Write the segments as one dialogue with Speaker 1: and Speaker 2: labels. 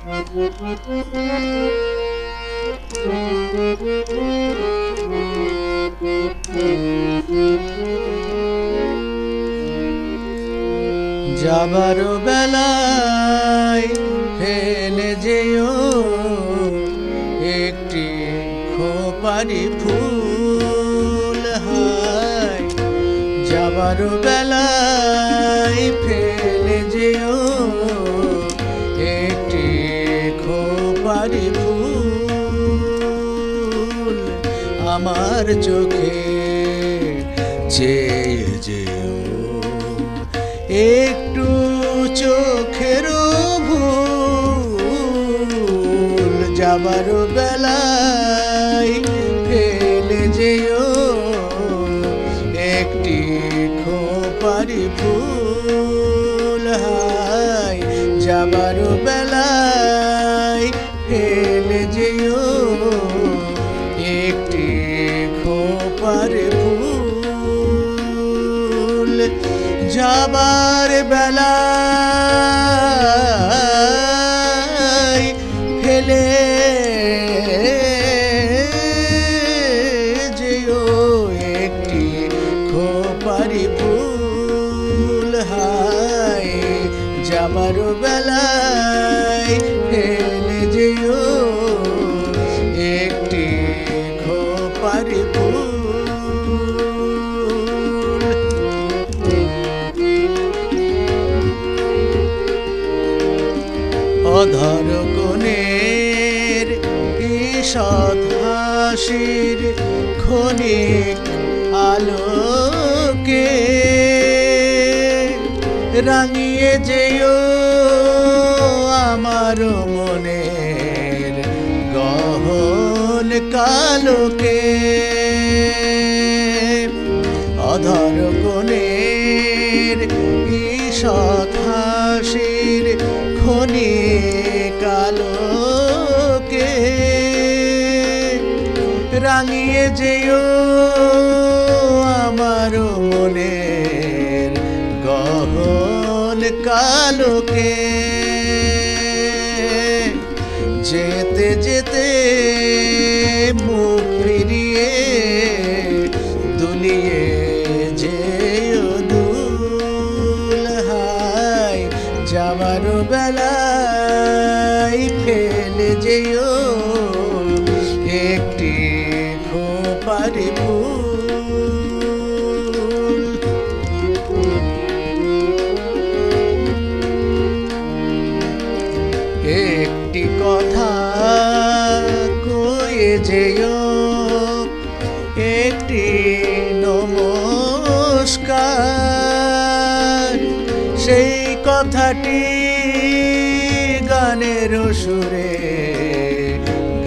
Speaker 1: যাবার বেলায় ফেলে যেও একটি খোপারি ফুল। হায় যাবার বেলায় ফেলে যেও একটি খোপারি ফুল। আমার চোখে চেয়ে যেও একটু চোখের ভুল। যাবার বেলায় ফেলে যেও একটি খোপারি ফুল। হায় যাবার বেলায় ফেলে যেও একটি খোপারি ফুল। যাবার বেলায় ফেলে যেও একটি খোপারি ফুল। হায় যাবার বেলায় ফেলে যেও একটি খোপারি ফুল। অধর কোণের ঈষৎ হাসির ক্ষণিক আলোকে রাঙিয়ে যেও আমার মনের গহন কালোকে। অধর কোণের ঈষৎ হাসির ক্ষণিক আলোকে রাঙিয়ে যেও আমার মনের গহন কালোকে। যেতে যেতে মুখ ফিরিয়ে দুলিয়ে যেও দুল। হায় যাবার বেলায় ফেলে যেও একটি খোপারি ফুল। একটি কথা কয়ে যেও একটি নমস্কার। সেই কথাটি গানের সুরে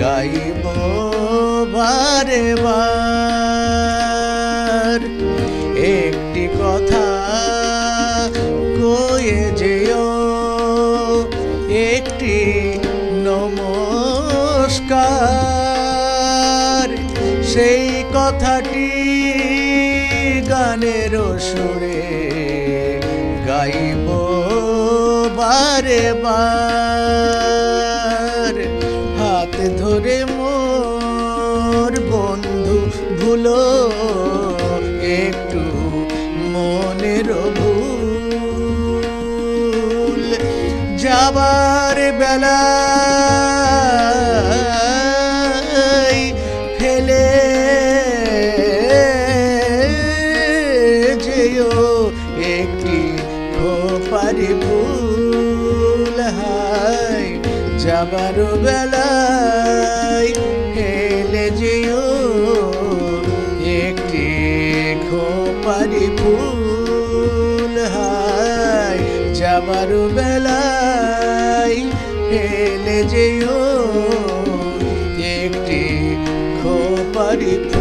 Speaker 1: গাইব বারে বার। একটি কথা কয়ে যেও একটি নমস্কার। সেই কথাটি গানের সুরে গাইব বারে বার। হাত ধরে মোর বন্ধু ভুলো একটু মনের ভুল। যাবার বেলায় ফেলে যেও একটি খোপারি ফুল। হায় যাবার বেলায় ফেলে যেও একটি খোপারি ফুল। হায় যাবার বেলায় ফেলে যেও একটি খোপারি ফুল।